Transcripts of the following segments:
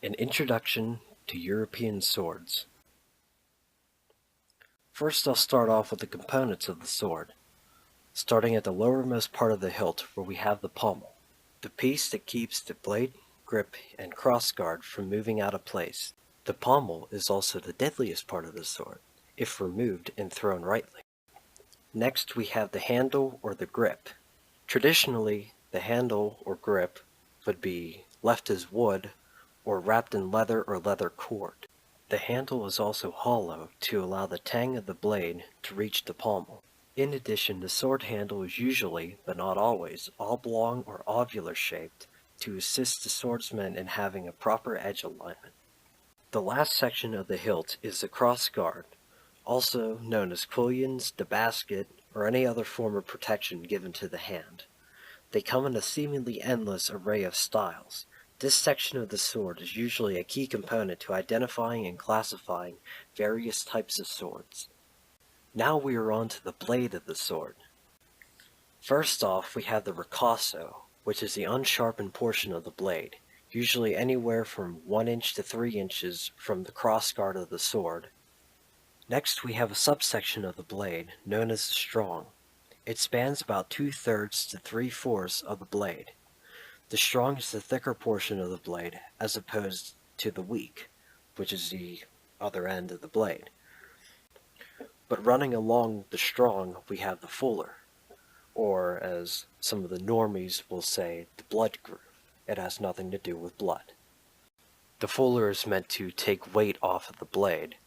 An Introduction to European Swords. First I'll start off with the components of the sword, starting at the lowermost part of the hilt where we have the pommel, the piece that keeps the blade, grip, and crossguard from moving out of place. The pommel is also the deadliest part of the sword, if removed and thrown rightly. Next we have the handle or the grip. Traditionally, the handle or grip would be left as wood or wrapped in leather or leather cord. The handle is also hollow to allow the tang of the blade to reach the pommel. In addition, the sword handle is usually, but not always, oblong or ovular shaped to assist the swordsman in having a proper edge alignment. The last section of the hilt is the crossguard, also known as quillions, the basket, or any other form of protection given to the hand. They come in a seemingly endless array of styles. This section of the sword is usually a key component to identifying and classifying various types of swords. Now we are on to the blade of the sword. First off, we have the ricasso, which is the unsharpened portion of the blade, usually anywhere from 1 inch to 3 inches from the crossguard of the sword. Next we have a subsection of the blade, known as the strong. It spans about 2/3 to 3/4 of the blade. The strong is the thicker portion of the blade, as opposed to the weak, which is the other end of the blade. But running along the strong, we have the fuller, or as some of the normies will say, the blood groove. It has nothing to do with blood. The fuller is meant to take weight off of the blade,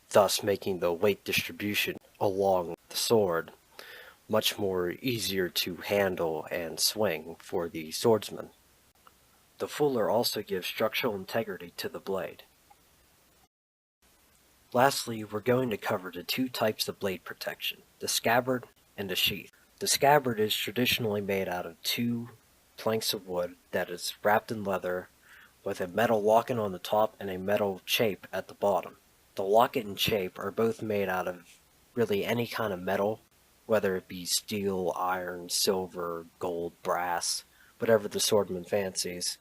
thus making the weight distribution along the sword much more easier to handle and swing for the swordsman. The fuller also gives structural integrity to the blade. Lastly, we're going to cover the two types of blade protection, the scabbard and the sheath. The scabbard is traditionally made out of 2 planks of wood that is wrapped in leather with a metal locket on the top and a metal chape at the bottom. The locket and chape are both made out of really any kind of metal, whether it be steel, iron, silver, gold, brass, whatever the swordman fancies,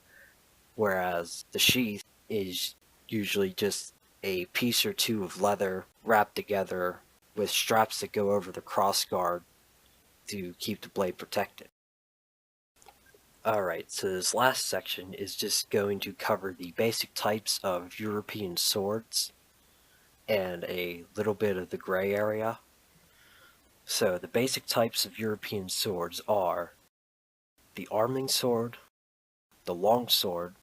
whereas the sheath is usually just a piece or two of leather wrapped together with straps that go over the crossguard to keep the blade protected. Alright, so this last section is just going to cover the basic types of European swords and a little bit of the gray area. So the basic types of European swords are the arming sword, the long sword,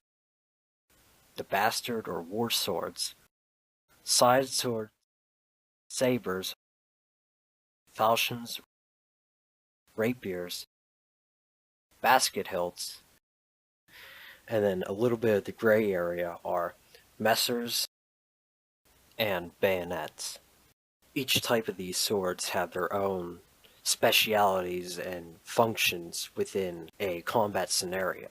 the bastard or war swords, side sword, sabers, falchions, rapiers, basket hilts, and then a little bit of the gray area are messers and bayonets. Each type of these swords have their own specialities and functions within a combat scenario.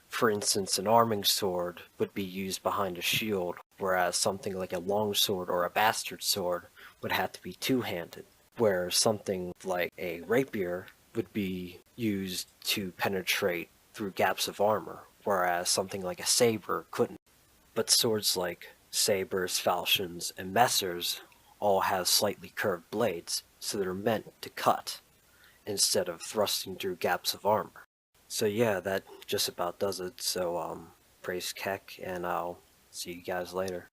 For instance, an arming sword would be used behind a shield, whereas something like a long sword or a bastard sword would have to be two-handed, where something like a rapier would be used to penetrate through gaps of armor, whereas something like a saber couldn't. But swords like sabers, falchions, and messers all have slightly curved blades, so they're meant to cut instead of thrusting through gaps of armor. So yeah, that just about does it. So praise Kek, and I'll see you guys later.